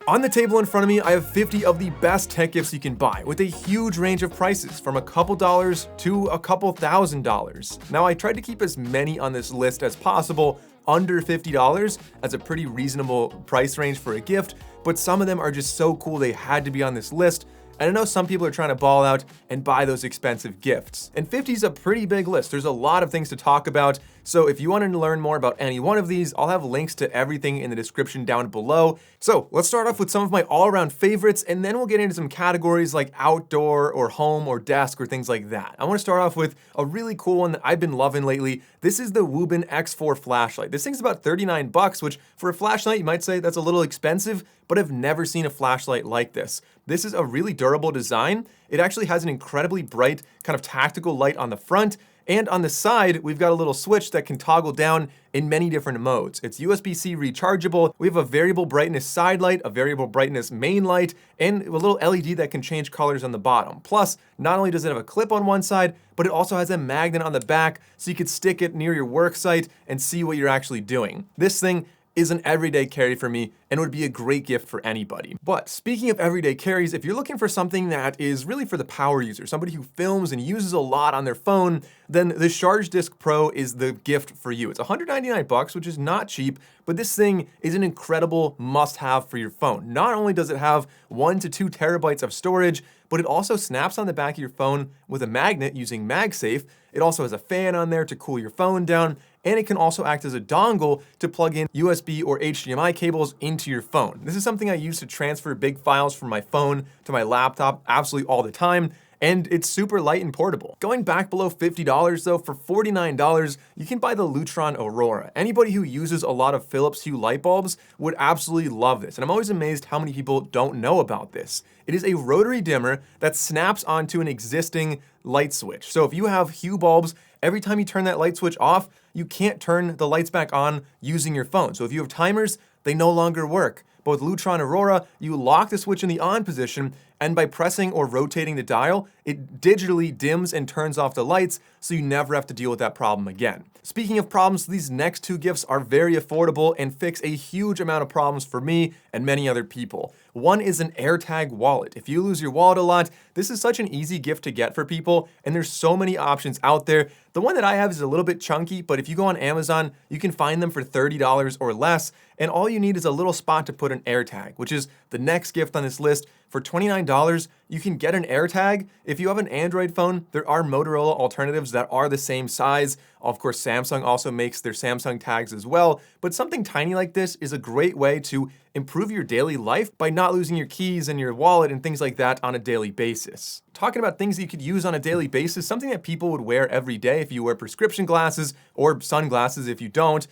On the table in front of me, I have 50 of the best tech gifts you can buy with a huge range of prices from a couple dollars to a couple $1,000s. Now, I tried to keep as many on this list as possible under $50 as a pretty reasonable price range for a gift, but some of them are just so cool they had to be on this list. And I know some people are trying to ball out and buy those expensive gifts. And 50 is a pretty big list. There's a lot of things to talk about. So if you wanted to learn more about any one of these, I'll have links to everything in the description down below. So let's start off with some of my all-around favorites, and then we'll get into some categories like outdoor or home or desk or things like that. I want to start off with a really cool one that I've been loving lately. This is the xBOOM X4 flashlight. This thing's about 39 bucks, which for a flashlight, you might say that's a little expensive, but I've never seen a flashlight like this. This is a really durable design. It actually has an incredibly bright kind of tactical light on the front, and on the side, we've got a little switch that can toggle down in many different modes. It's USB-C rechargeable. We have a variable brightness side light, a variable brightness main light, and a little LED that can change colors on the bottom. Plus, not only does it have a clip on one side, but it also has a magnet on the back, so you could stick it near your work site and see what you're actually doing. This thing is an everyday carry for me and would be a great gift for anybody. But speaking of everyday carries, if you're looking for something that is really for the power user, somebody who films and uses a lot on their phone, then the Sharge Disc Pro is the gift for you. It's 199 bucks, which is not cheap, but this thing is an incredible must-have for your phone. Not only does it have 1 to 2 terabytes of storage, but it also snaps on the back of your phone with a magnet using MagSafe. It also has a fan on there to cool your phone down, and it can also act as a dongle to plug in USB or HDMI cables into your phone. This is something I use to transfer big files from my phone to my laptop absolutely all the time, and it's super light and portable. Going back below $50 though, for $49, you can buy the Lutron Aurora. Anybody who uses a lot of Philips Hue light bulbs would absolutely love this, and I'm always amazed how many people don't know about this. It is a rotary dimmer that snaps onto an existing light switch. So if you have Hue bulbs, every time you turn that light switch off, you can't turn the lights back on using your phone. So if you have timers, they no longer work. But with Lutron Aurora, you lock the switch in the on position, and by pressing or rotating the dial, it digitally dims and turns off the lights, so you never have to deal with that problem again. Speaking of problems, these next two gifts are very affordable and fix a huge amount of problems for me and many other people. One is an AirTag wallet. If you lose your wallet a lot, this is such an easy gift to get for people, and there's so many options out there. The one that I have is a little bit chunky, but if you go on Amazon, you can find them for $30 or less, and all you need is a little spot to put an AirTag, which is the next gift on this list. For $29, you can get an AirTag. If you have an Android phone, there are Motorola alternatives that are the same size. Of course, Samsung also makes their Samsung tags as well, but something tiny like this is a great way to improve your daily life by not losing your keys and your wallet and things like that on a daily basis. Talking about things that you could use on a daily basis, something that people would wear every day if you wear prescription glasses or sunglasses if you don't,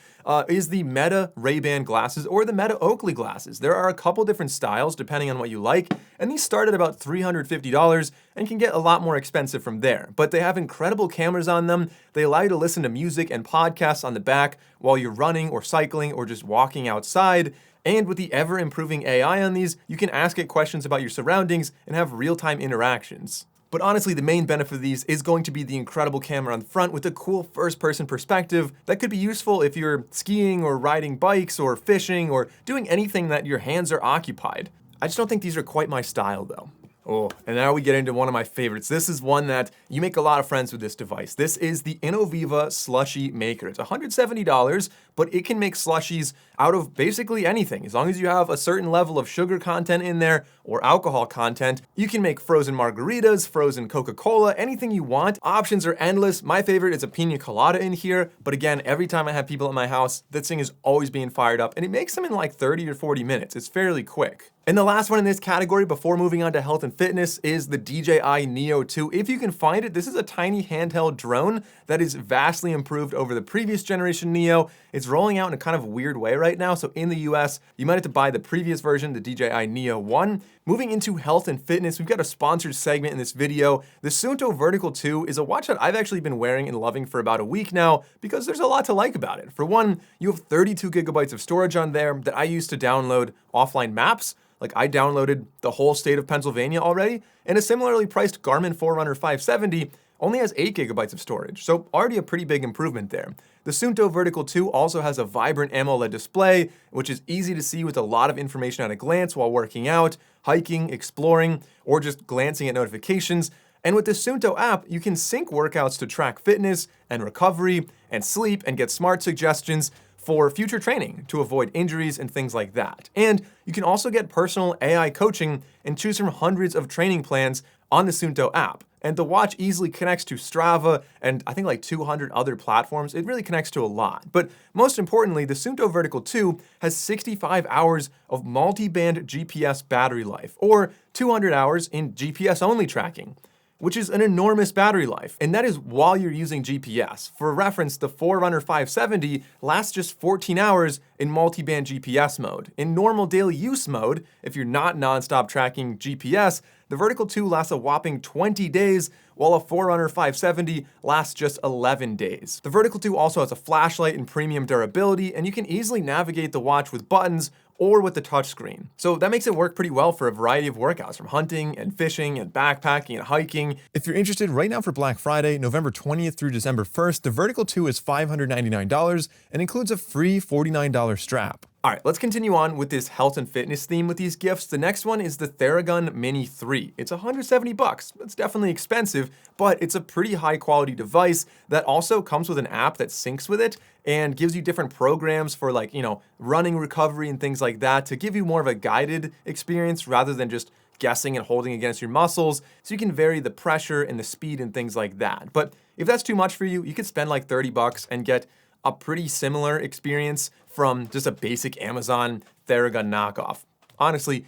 is the Meta Ray-Ban glasses or the Meta Oakley glasses. There are a couple different styles depending on what you like, and these start at about $350 and can get a lot more expensive from there. But they have incredible cameras on them. They allow you to listen to music and podcasts on the back while you're running or cycling or just walking outside. And with the ever-improving AI on these, you can ask it questions about your surroundings and have real-time interactions. But honestly, the main benefit of these is going to be the incredible camera on the front with a cool first-person perspective that could be useful if you're skiing or riding bikes or fishing or doing anything that your hands are occupied. I just don't think these are quite my style though. Oh, and now we get into one of my favorites. This is one that you make a lot of friends with this device. This is the Innoviva Slushie Maker. It's $170, but it can make slushies out of basically anything. As long as you have a certain level of sugar content in there or alcohol content, you can make frozen margaritas, frozen Coca-Cola, anything you want. Options are endless. My favorite is a pina colada in here, but again, every time I have people at my house, this thing is always being fired up, and it makes them in like 30 or 40 minutes. It's fairly quick. And the last one in this category before moving on to health and fitness is the DJI Neo 2. If you can find it, this is a tiny handheld drone that is vastly improved over the previous generation Neo. It's rolling out in a kind of weird way right now. So in the US, you might have to buy the previous version, the DJI Neo 1. Moving into health and fitness, we've got a sponsored segment in this video. The Suunto Vertical 2 is a watch that I've actually been wearing and loving for about a week now because there's a lot to like about it. For one, you have 32 gigabytes of storage on there that I use to download offline maps. Like I downloaded the whole state of Pennsylvania already, and a similarly priced Garmin Forerunner 570 only has 8 gigabytes of storage, so already a pretty big improvement there. The Suunto Vertical 2 also has a vibrant AMOLED display, which is easy to see with a lot of information at a glance while working out, hiking, exploring, or just glancing at notifications. And with the Suunto app, you can sync workouts to track fitness and recovery and sleep and get smart suggestions for future training to avoid injuries and things like that. And you can also get personal AI coaching and choose from hundreds of training plans on the Suunto app. And the watch easily connects to Strava and I think like 200 other platforms. It really connects to a lot. But most importantly, the Suunto Vertical 2 has 65 hours of multi-band GPS battery life, or 200 hours in GPS-only tracking, which is an enormous battery life, and that is while you're using GPS. For reference, the Forerunner 570 lasts just 14 hours in multi-band GPS mode. In normal daily use mode, if you're not nonstop tracking GPS, the Vertical 2 lasts a whopping 20 days, while a Forerunner 570 lasts just 11 days. The Vertical 2 also has a flashlight and premium durability, and you can easily navigate the watch with buttons or with the touchscreen. So that makes it work pretty well for a variety of workouts, from hunting and fishing and backpacking and hiking. If you're interested, right now for Black Friday, November 20th through December 1st, the Vertical 2 is $599 and includes a free $49 strap. All right, let's continue on with this health and fitness theme with these gifts. The next one is the Theragun Mini 3. It's $170. It's definitely expensive, but it's a pretty high quality device that also comes with an app that syncs with it and gives you different programs for, like, running recovery and things like that to give you more of a guided experience rather than just guessing and holding against your muscles. So you can vary the pressure and the speed and things like that. But if that's too much for you, you could spend like $30 and get a pretty similar experience from just a basic Amazon Theragun knockoff. Honestly,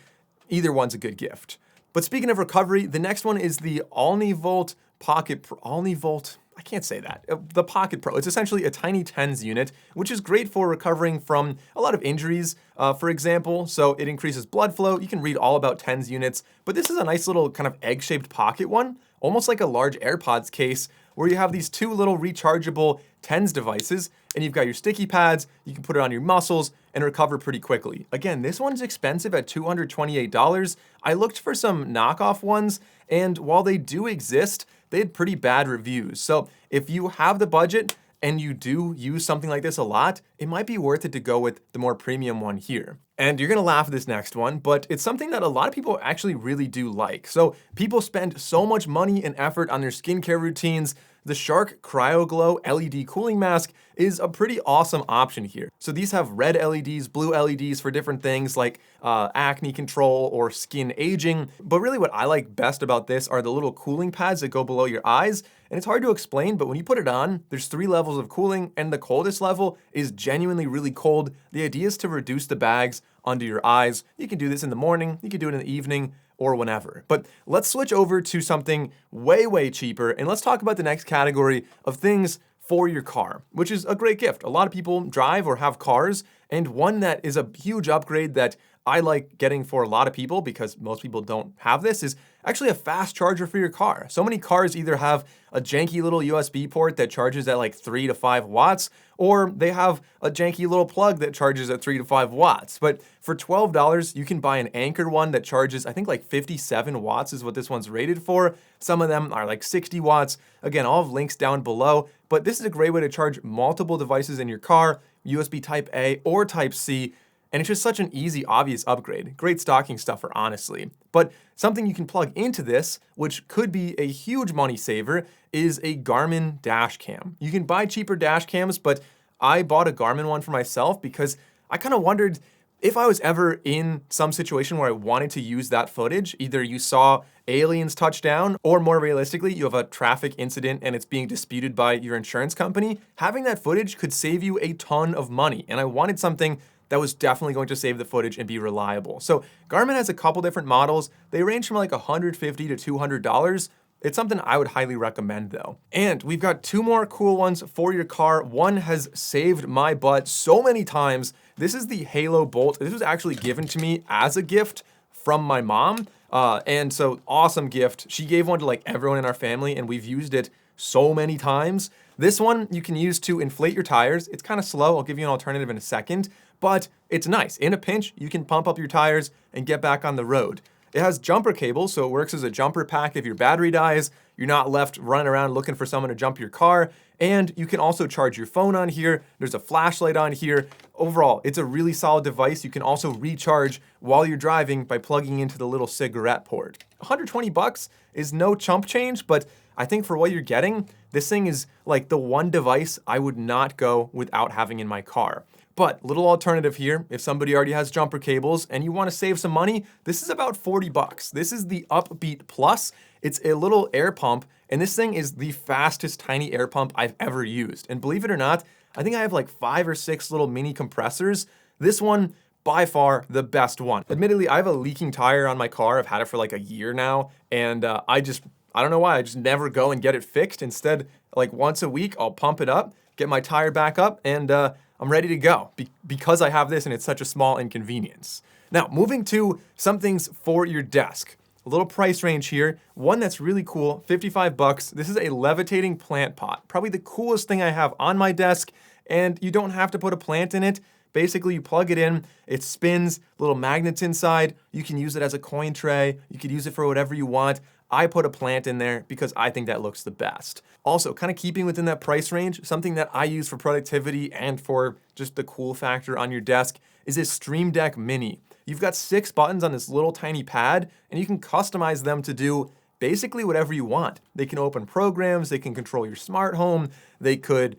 either one's a good gift. But speaking of recovery, the next one is the Omnivolt Pocket Pro. Omnivolt, I can't say that. The Pocket Pro. It's essentially a tiny TENS unit, which is great for recovering from a lot of injuries, for example. So it increases blood flow. You can read all about TENS units, but this is a nice little kind of egg-shaped pocket one, almost like a large AirPods case, where you have these two little rechargeable TENS devices, and you've got your sticky pads, you can put it on your muscles, and recover pretty quickly. Again, this one's expensive at $228. I looked for some knockoff ones, and while they do exist, they had pretty bad reviews. So if you have the budget and you do use something like this a lot, it might be worth it to go with the more premium one here. And you're gonna laugh at this next one, but it's something that a lot of people actually really do like. So people spend so much money and effort on their skincare routines. The Shark CryoGlow LED cooling mask is a pretty awesome option here. So these have red LEDs, blue LEDs for different things like acne control or skin aging. But really what I like best about this are the little cooling pads that go below your eyes. And it's hard to explain, but when you put it on, there's 3 levels of cooling, and the coldest level is genuinely really cold. The idea is to reduce the bags under your eyes. You can do this in the morning, you can do it in the evening, or whenever. But let's switch over to something way, way cheaper, and let's talk about the next category of things for your car, which is a great gift. A lot of people drive or have cars, and one that is a huge upgrade that I like getting for a lot of people, because most people don't have this, is actually a fast charger for your car. So many cars either have a janky little USB port that charges at like 3 to 5 watts, or they have a janky little plug that charges at 3 to 5 watts. But for $12, you can buy an Anker one that charges, I think like 57 watts is what this one's rated for. Some of them are like 60 watts. Again, I'll have links down below, but this is a great way to charge multiple devices in your car, USB Type A or Type C, and it's just such an easy, obvious upgrade. Great stocking stuffer, honestly. But something you can plug into this, which could be a huge money saver, is a Garmin dash cam. You can buy cheaper dash cams, but I bought a Garmin one for myself because I kind of wondered if I was ever in some situation where I wanted to use that footage. Either you saw aliens touch down, or more realistically, you have a traffic incident and it's being disputed by your insurance company. Having that footage could save you a ton of money, and I wanted something that was definitely going to save the footage and be reliable. So Garmin has a couple different models. They range from like $150 to $200. It's something I would highly recommend though. And we've got 2 more cool ones for your car. One has saved my butt so many times. This is the Halo Bolt. This was actually given to me as a gift from my mom. And so awesome gift. She gave one to like everyone in our family, and we've used it so many times. This one you can use to inflate your tires. It's kind of slow. I'll give you an alternative in a second, but it's nice. In a pinch, you can pump up your tires and get back on the road. It has jumper cables, so it works as a jumper pack if your battery dies. You're not left running around looking for someone to jump your car. And you can also charge your phone on here. There's a flashlight on here. Overall, it's a really solid device. You can also recharge while you're driving by plugging into the little cigarette port. 120 bucks is no chump change, but I think for what you're getting, this thing is like the one device I would not go without having in my car. But little alternative here, if somebody already has jumper cables and you want to save some money, this is about 40 bucks. This is the Upbeat Plus. It's a little air pump, and this thing is the fastest tiny air pump I've ever used. And believe it or not, I think I have like 5 or 6 little mini compressors. This one, by far the best one. Admittedly, I have a leaking tire on my car. I've had it for like a year now, and I don't know why, I just never go and get it fixed. Instead, like once a week, I'll pump it up, get my tire back up, and I'm ready to go because I have this and it's such a small inconvenience. Now, moving to some things for your desk. A little price range here. One that's really cool, 55 bucks. This is a levitating plant pot. Probably the coolest thing I have on my desk, and you don't have to put a plant in it. Basically, you plug it in, it spins, little magnets inside. You can use it as a coin tray. You could use it for whatever you want. I put a plant in there because I think that looks the best. Also, kind of keeping within that price range, something that I use for productivity and for just the cool factor on your desk is this Stream Deck Mini. You've got 6 buttons on this little tiny pad, and you can customize them to do basically whatever you want. They can open programs, they can control your smart home, they could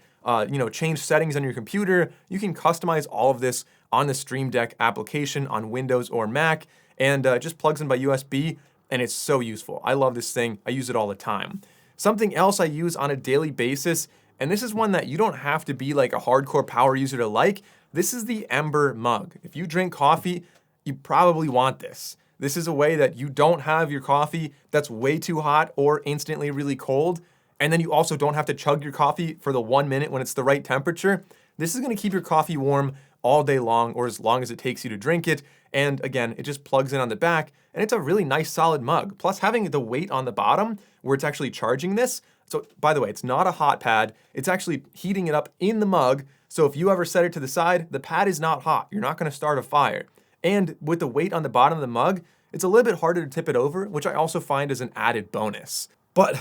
change settings on your computer. You can customize all of this on the Stream Deck application on Windows or Mac, and it just plugs in by USB, and it's so useful. I love this thing. I use it all the time. Something else I use on a daily basis, and this is one that you don't have to be like a hardcore power user to like, this is the Ember mug. If you drink coffee, you probably want this. This is a way that you don't have your coffee that's way too hot or instantly really cold, and then you also don't have to chug your coffee for the 1 minute when it's the right temperature. This is gonna keep your coffee warm all day long, or as long as it takes you to drink it. And again, it just plugs in on the back, and it's a really nice solid mug. Plus having the weight on the bottom where it's actually charging this. So by the way, it's not a hot pad. It's actually heating it up in the mug. So if you ever set it to the side, the pad is not hot. You're not gonna start a fire. And with the weight on the bottom of the mug, it's a little bit harder to tip it over, which I also find is an added bonus. But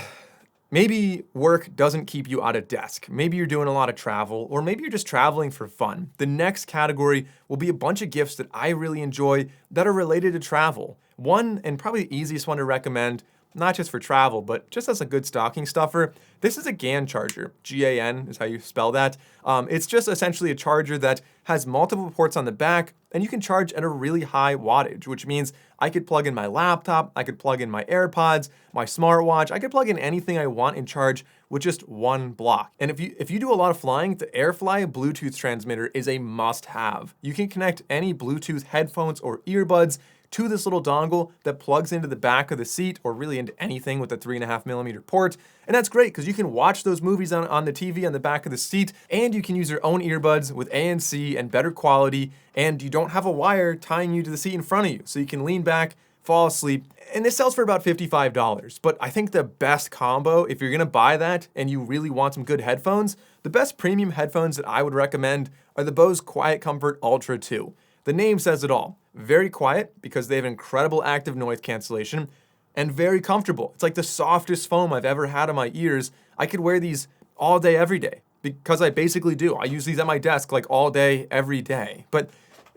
maybe work doesn't keep you out of desk. Maybe you're doing a lot of travel, or maybe you're just traveling for fun. The next category will be a bunch of gifts that I really enjoy that are related to travel. One, and probably the easiest one to recommend, not just for travel, but just as a good stocking stuffer, this is a GAN charger. G-A-N is how you spell that. It's just essentially a charger that has multiple ports on the back, and you can charge at a really high wattage, which means I could plug in my laptop, I could plug in my AirPods, my smartwatch, I could plug in anything I want and charge with just one block. And if you do a lot of flying, the AirFly Bluetooth transmitter is a must-have. You can connect any Bluetooth headphones or earbuds to this little dongle that plugs into the back of the seat, or really into anything with a 3.5mm port. And that's great because you can watch those movies on the TV on the back of the seat, and you can use your own earbuds with ANC and better quality, and you don't have a wire tying you to the seat in front of you. So you can lean back, fall asleep, and this sells for about $55. But I think the best combo, if you're gonna buy that and you really want some good headphones, the best premium headphones that I would recommend are the Bose quietcomfort Ultra 2. The name says it all. Very quiet because they have incredible active noise cancellation, and very comfortable. It's like the softest foam I've ever had on my ears. I could wear these all day, every day, because I basically do. I use these at my desk like all day, every day. But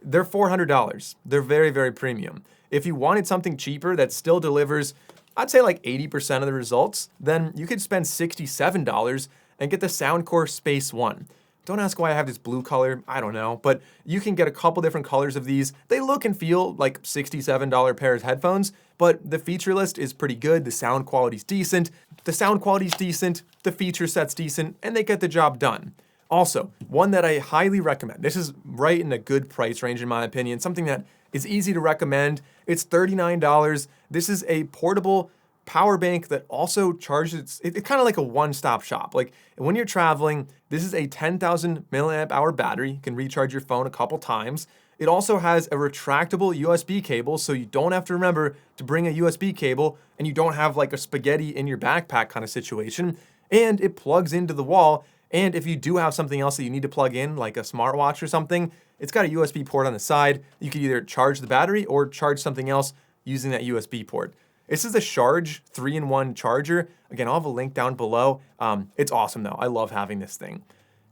they're $400. They're very, very premium. If you wanted something cheaper that still delivers, I'd say like 80% of the results, then you could spend $67 and get the Soundcore Space One. Don't ask why I have this blue color, I don't know, but you can get a couple different colors of these. They look and feel like $67 pair of headphones, but the feature list is pretty good, the sound quality's decent, the feature set's decent, and they get the job done. Also, one that I highly recommend, this is right in a good price range in my opinion, something that is easy to recommend. It's $39. This is a portable power bank that also charges, it's kind of like a one-stop shop. Like when you're traveling, this is a 10,000 milliamp hour battery. You can recharge your phone a couple times. It also has a retractable USB cable, so you don't have to remember to bring a USB cable, and you don't have like a spaghetti in your backpack kind of situation. And it plugs into the wall. And if you do have something else that you need to plug in, like a smartwatch or something, it's got a USB port on the side. You can either charge the battery or charge something else using that USB port. This is the Sharge 3-in-1 charger. Again, I'll have a link down below. It's awesome though. I love having this thing.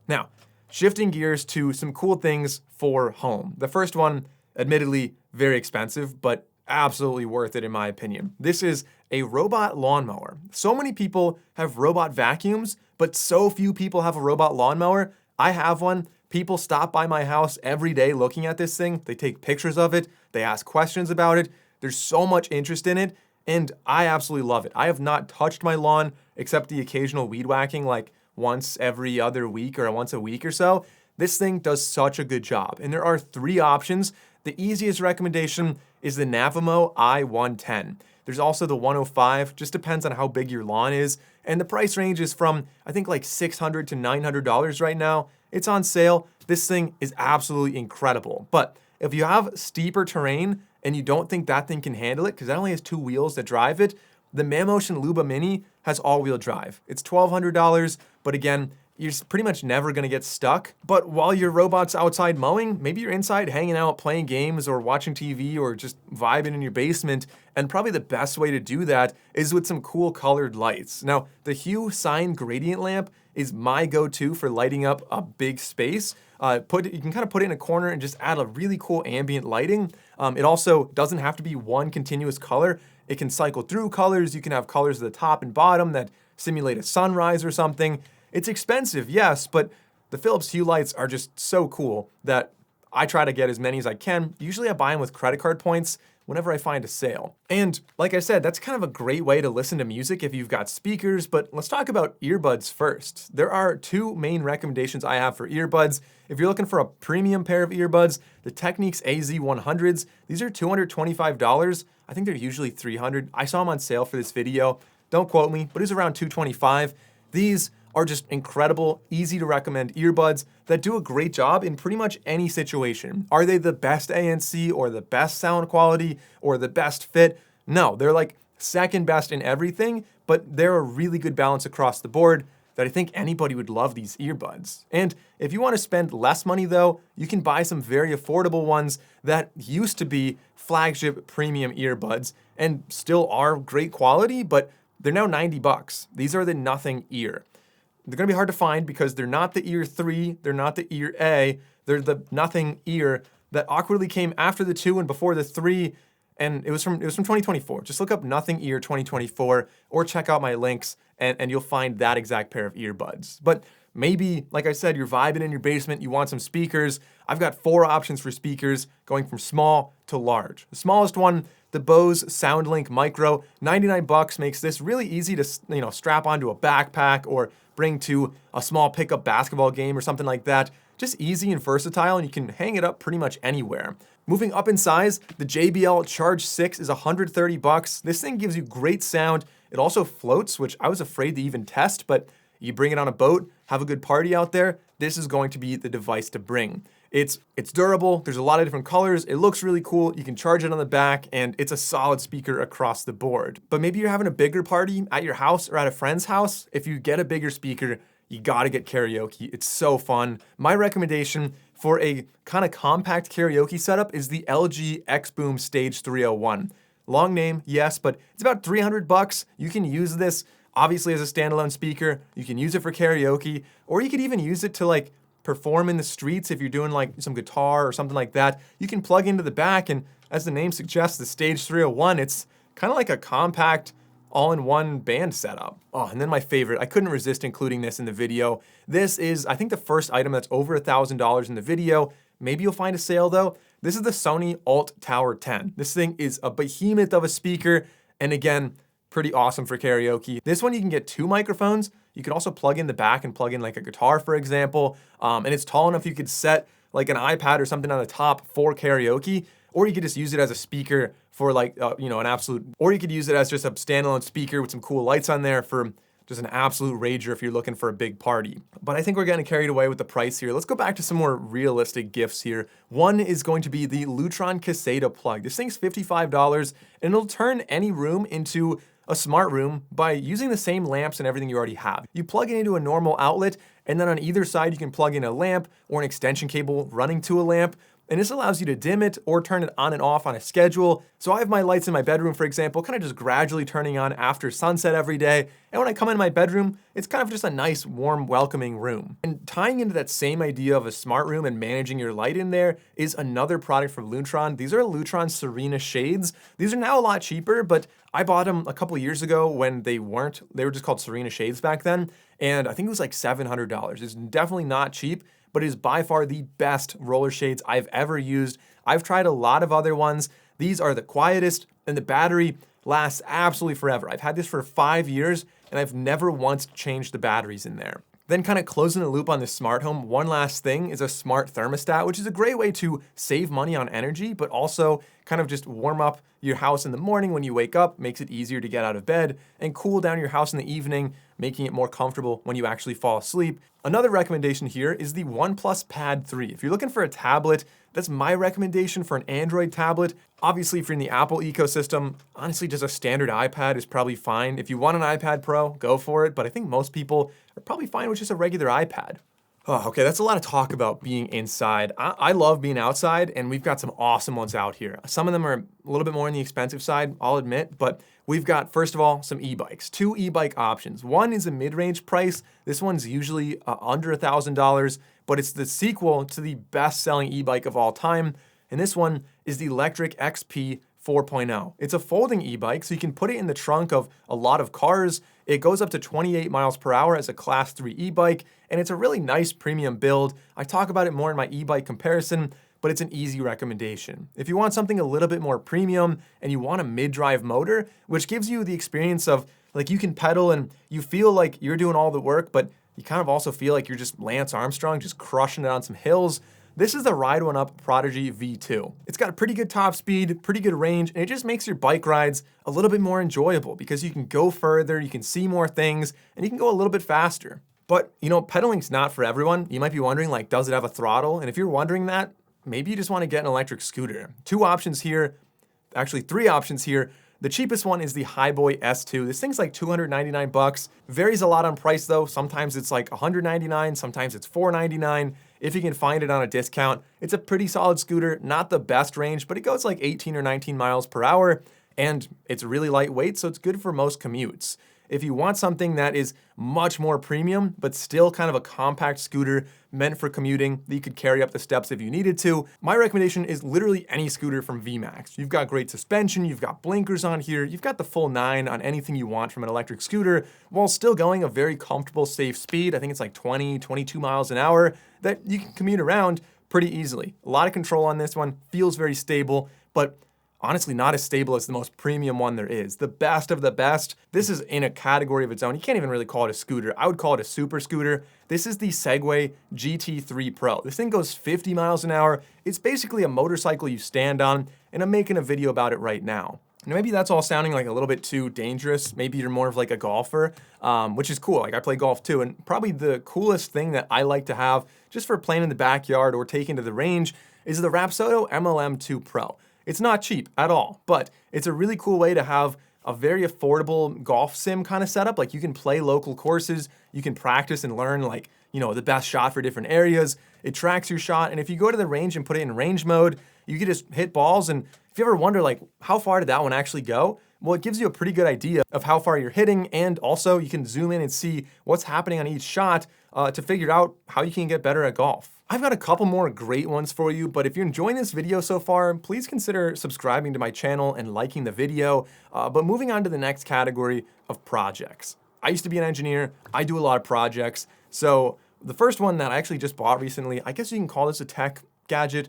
Now, shifting gears to some cool things for home. The first one, admittedly, very expensive, but absolutely worth it in my opinion. This is a robot lawnmower. So many people have robot vacuums, but so few people have a robot lawnmower. I have one. People stop by my house every day looking at this thing. They take pictures of it. They ask questions about it. There's so much interest in it, and I absolutely love it. I have not touched my lawn except the occasional weed whacking, like once every other week or once a week or so. This thing does such a good job. And there are 3 options. The easiest recommendation is the Navimow i110. There's also the 105, just depends on how big your lawn is. And the price range is from, I think like $600 to $900 right now. It's on sale. This thing is absolutely incredible. But if you have steeper terrain and you don't think that thing can handle it, because that only has 2 wheels that drive it, the Mammotion Luba Mini has all-wheel drive. It's $1,200, but again, you're pretty much never gonna get stuck. But while your robot's outside mowing, maybe you're inside hanging out, playing games or watching TV or just vibing in your basement. And probably the best way to do that is with some cool colored lights. Now, the Hue Sign Gradient Lamp is my go-to for lighting up a big space. You can kind of put it in a corner and just add a really cool ambient lighting. It also doesn't have to be one continuous color. It can cycle through colors. You can have colors at the top and bottom that simulate a sunrise or something. It's expensive, yes, but the Philips Hue lights are just so cool that I try to get as many as I can. Usually I buy them with credit card points whenever I find a sale. And like I said, that's kind of a great way to listen to music if you've got speakers, but let's talk about earbuds first. There are 2 main recommendations I have for earbuds. If you're looking for a premium pair of earbuds, the Technics AZ100s, these are $225. I think they're usually $300. I saw them on sale for this video. Don't quote me, but it's around $225. These are just incredible, easy to recommend earbuds that do a great job in pretty much any situation. Are they the best ANC or the best sound quality or the best fit? No, they're like second best in everything, but they're a really good balance across the board that I think anybody would love these earbuds. And if you want to spend less money though, you can buy some very affordable ones that used to be flagship premium earbuds and still are great quality, but they're now $90. These are the Nothing Ear. They're gonna be hard to find because they're not the Ear 3, they're not the Ear A, they're the Nothing Ear that awkwardly came after the 2 and before the 3, and it was from 2024. Just look up Nothing Ear 2024 or check out my links and you'll find that exact pair of earbuds. But maybe, like I said, you're vibing in your basement, you want some speakers. I've got 4 options for speakers going from small to large. The smallest one, the Bose SoundLink Micro, 99 bucks, makes this really easy to strap onto a backpack or bring to a small pickup basketball game or something like that. Just easy and versatile, and you can hang it up pretty much anywhere. Moving up in size, the JBL Charge 6 is 130 bucks. This thing gives you great sound. It also floats, which I was afraid to even test, but you bring it on a boat, have a good party out there, this is going to be the device to bring. It's durable, there's a lot of different colors, it looks really cool, you can charge it on the back, and it's a solid speaker across the board. But maybe you're having a bigger party at your house or at a friend's house. If you get a bigger speaker, you gotta get karaoke. It's so fun. My recommendation for a kind of compact karaoke setup is the LG xBOOM Stage 301. Long name, yes, but it's about 300 bucks. You can use this obviously as a standalone speaker. You can use it for karaoke, or you could even use it to like perform in the streets if you're doing like some guitar or something like that. You can plug into the back, and as the name suggests, the Stage 301, it's kind of like a compact all-in-one band setup. Oh, and then my favorite, I couldn't resist including this in the video. This is, I think, the first item that's over $1,000 in the video. Maybe you'll find a sale though. This is the Sony Alt Tower 10. This thing is a behemoth of a speaker, and again, pretty awesome for karaoke. This one you can get 2 microphones. You can also plug in the back and plug in like a guitar, for example. And it's tall enough you could set like an iPad or something on the top for karaoke, or you could just use it as a speaker for like, an absolute, or you could use it as just a standalone speaker with some cool lights on there for just an absolute rager if you're looking for a big party. But I think we're getting carried away with the price here. Let's go back to some more realistic gifts here. One is going to be the Lutron Caseta plug. This thing's $55, and it'll turn any room into a smart room by using the same lamps and everything you already have. You plug it into a normal outlet, and then on either side you can plug in a lamp or an extension cable running to a lamp. And this allows you to dim it or turn it on and off on a schedule. So I have my lights in my bedroom, for example, kind of just gradually turning on after sunset every day. And when I come in my bedroom, it's kind of just a nice, warm, welcoming room. And tying into that same idea of a smart room and managing your light in there is another product from Lutron. These are Lutron Serena shades. These are now a lot cheaper, but I bought them a couple years ago when they were just called Serena shades back then. And I think it was like $700. It's definitely not cheap, but it is by far the best roller shades I've ever used. I've tried a lot of other ones. These are the quietest, and the battery lasts absolutely forever. I've had this for 5 years, and I've never once changed the batteries in there. Then kind of closing the loop on this smart home, one last thing is a smart thermostat, which is a great way to save money on energy, but also kind of just warm up your house in the morning when you wake up, makes it easier to get out of bed, and cool down your house in the evening, making it more comfortable when you actually fall asleep. Another recommendation here is the OnePlus Pad 3. If you're looking for a tablet, that's my recommendation for an Android tablet. Obviously, if you're in the Apple ecosystem, honestly, just a standard iPad is probably fine. If you want an iPad Pro, go for it, but I think most people are probably fine with just a regular iPad. Oh, okay, that's a lot of talk about being inside. I love being outside, and we've got some awesome ones out here. Some of them are a little bit more on the expensive side, I'll admit, but we've got, first of all, some e-bikes. 2 e-bike options. One is a mid-range price. This one's usually under $1,000, but it's the sequel to the best-selling e-bike of all time, and this one is the Electric XP 4.0. It's a folding e-bike, so you can put it in the trunk of a lot of cars. It goes up to 28 miles per hour as a Class 3 e-bike, and it's a really nice premium build. I talk about it more in my e-bike comparison, but it's an easy recommendation. If you want something a little bit more premium and you want a mid-drive motor, which gives you the experience of, like, you can pedal and you feel like you're doing all the work, but you kind of also feel like you're just Lance Armstrong, just crushing it on some hills, this is the Ride One Up Prodigy V2. It's got a pretty good top speed, pretty good range, and it just makes your bike rides a little bit more enjoyable because you can go further, you can see more things, and you can go a little bit faster. But, you know, pedaling's not for everyone. You might be wondering, like, does it have a throttle? And if you're wondering that, maybe you just want to get an electric scooter. 2 options here, actually 3 options here. The cheapest one is the Highboy S2. This thing's like $299. Varies a lot on price though. Sometimes it's like $199, sometimes it's $499. If you can find it on a discount, it's a pretty solid scooter, not the best range, but it goes like 18 or 19 miles per hour, and it's really lightweight, so it's good for most commutes. If you want something that is much more premium, but still kind of a compact scooter meant for commuting that you could carry up the steps if you needed to, my recommendation is literally any scooter from VMAX. You've got great suspension, you've got blinkers on here, you've got the full 9 on anything you want from an electric scooter, while still going a very comfortable, safe speed. I think it's like 20, 22 miles an hour that you can commute around pretty easily. A lot of control on this one, feels very stable, but honestly not as stable as the most premium one there is. The best of the best. This is in a category of its own. You can't even really call it a scooter. I would call it a super scooter. This is the Segway GT3 Pro. This thing goes 50 miles an hour. It's basically a motorcycle you stand on, and I'm making a video about it right now. Now, maybe that's all sounding like a little bit too dangerous. Maybe you're more of like a golfer, which is cool. Like, I play golf too, and probably the coolest thing that I like to have just for playing in the backyard or taking to the range is the Rapsodo MLM2 Pro. It's not cheap at all, but it's a really cool way to have a very affordable golf sim kind of setup. Like, you can play local courses, you can practice and learn, like, you know, the best shot for different areas. It tracks your shot, and if you go to the range and put it in range mode, you can just hit balls. And if you ever wonder, like, how far did that one actually go? Well, it gives you a pretty good idea of how far you're hitting, and also you can zoom in and see what's happening on each shot to figure out how you can get better at golf. I've got a couple more great ones for you, but if you're enjoying this video so far, please consider subscribing to my channel and liking the video. But moving on to the next category of projects. I used to be an engineer. I do a lot of projects. So the first one that I actually just bought recently, I guess you can call this a tech gadget.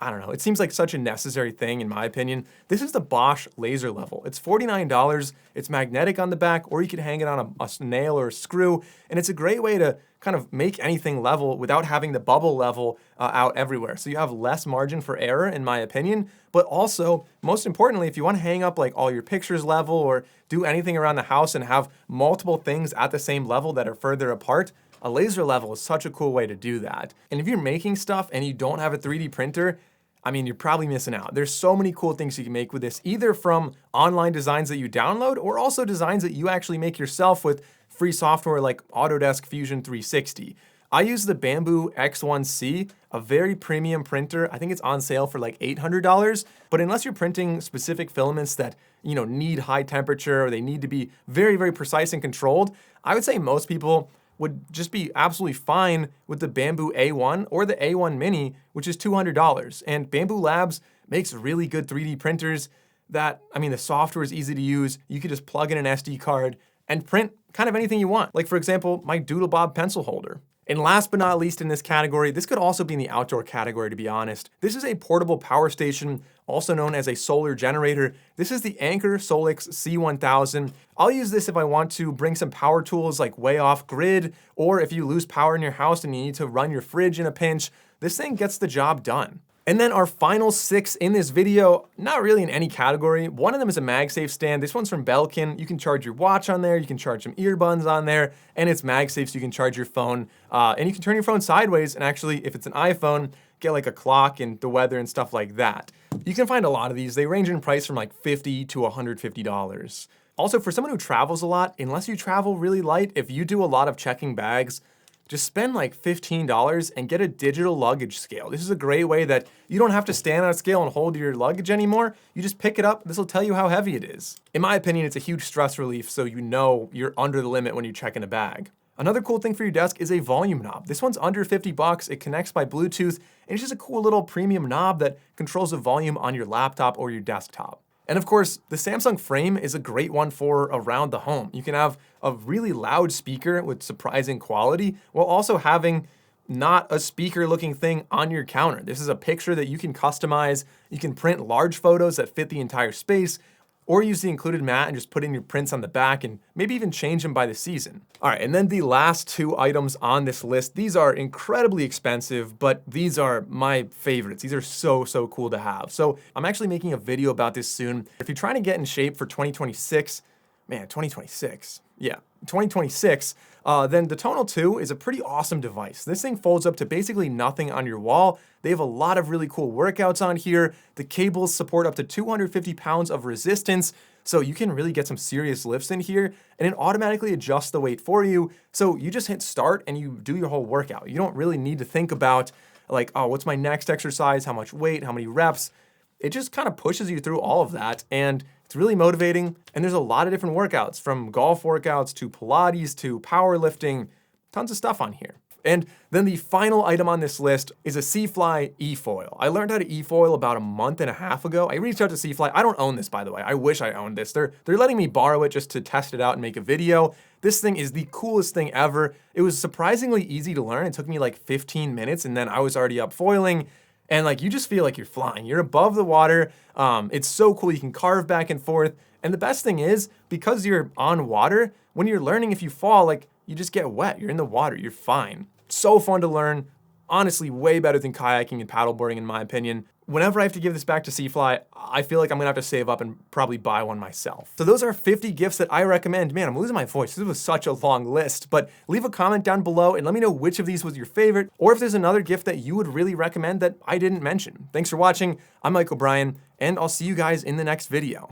I don't know, it seems like such a necessary thing in my opinion. This is the Bosch laser level. It's $49, it's magnetic on the back, or you could hang it on a nail or a screw, and it's a great way to kind of make anything level without having the bubble level out everywhere. So you have less margin for error in my opinion, but also, most importantly, if you want to hang up like all your pictures level or do anything around the house and have multiple things at the same level that are further apart, a laser level is such a cool way to do that. And if you're making stuff and you don't have a 3D printer, I mean, you're probably missing out. There's so many cool things you can make with this, either from online designs that you download or also designs that you actually make yourself with free software like Autodesk Fusion 360. I use the Bamboo X1C, a very premium printer. I think it's on sale for like $800, but unless you're printing specific filaments that, you know, need high temperature or they need to be very, very precise and controlled, I would say most people would just be absolutely fine with the Bamboo A1 or the A1 Mini, which is $200. And Bamboo Labs makes really good 3D printers that, I mean, the software is easy to use. You could just plug in an SD card and print kind of anything you want. Like for example, my Doodlebob pencil holder. And last but not least in this category, this could also be in the outdoor category to be honest. This is a portable power station, also known as a solar generator. This is the Anker Solix C1000. I'll use this if I want to bring some power tools like way off grid, or if you lose power in your house and you need to run your fridge in a pinch. This thing gets the job done. And then our final 6 in this video, not really in any category. One of them is a MagSafe stand. This one's from Belkin. You can charge your watch on there, you can charge some earbuds on there, and it's MagSafe so you can charge your phone. And you can turn your phone sideways and actually, if it's an iPhone, get like a clock and the weather and stuff like that. You can find a lot of these. They range in price from like $50 to $150. Also, for someone who travels a lot, unless you travel really light, if you do a lot of checking bags, just spend like $15 and get a digital luggage scale. This is a great way that you don't have to stand on a scale and hold your luggage anymore. You just pick it up, this will tell you how heavy it is. In my opinion, it's a huge stress relief so you know you're under the limit when you check in a bag. Another cool thing for your desk is a volume knob. This one's under 50 bucks, it connects by Bluetooth, and it's just a cool little premium knob that controls the volume on your laptop or your desktop. And of course, the Samsung Frame is a great one for around the home. You can have a really loud speaker with surprising quality while also having not a speaker looking thing on your counter. This is a picture that you can customize. You can print large photos that fit the entire space, or use the included mat and just put in your prints on the back and maybe even change them by the season. All right, and then the last 2 items on this list, these are incredibly expensive, but these are my favorites. These are so, so cool to have. So I'm actually making a video about this soon. If you're trying to get in shape for 2026, man, 2026, yeah, 2026, then the Tonal 2 is a pretty awesome device. This thing folds up to basically nothing on your wall. They have a lot of really cool workouts on here. The cables support up to 250 pounds of resistance, so you can really get some serious lifts in here, and it automatically adjusts the weight for you. So you just hit start and you do your whole workout. You don't really need to think about like, oh, what's my next exercise? How much weight? How many reps? It just kind of pushes you through all of that, and it's really motivating. And there's a lot of different workouts, from golf workouts to Pilates to powerlifting, tons of stuff on here. And then the final item on this list is a C-Fly e-foil. I learned how to e-foil about a month and a half ago. I reached out to C-Fly. I don't own this, by the way. I wish I owned this. They're letting me borrow it just to test it out and make a video. This thing is the coolest thing ever. It was surprisingly easy to learn. It took me like 15 minutes and then I was already up foiling. And like, you just feel like you're flying. You're above the water. It's so cool. You can carve back and forth. And the best thing is, because you're on water, when you're learning, if you fall, like, you just get wet. You're in the water. You're fine. So fun to learn. Honestly, way better than kayaking and paddleboarding in my opinion. Whenever I have to give this back to C-Fly, I feel like I'm gonna have to save up and probably buy one myself. So those are 50 gifts that I recommend. Man, I'm losing my voice. This was such a long list, but leave a comment down below and let me know which of these was your favorite, or if there's another gift that you would really recommend that I didn't mention. Thanks for watching. I'm Mike O'Brien, and I'll see you guys in the next video.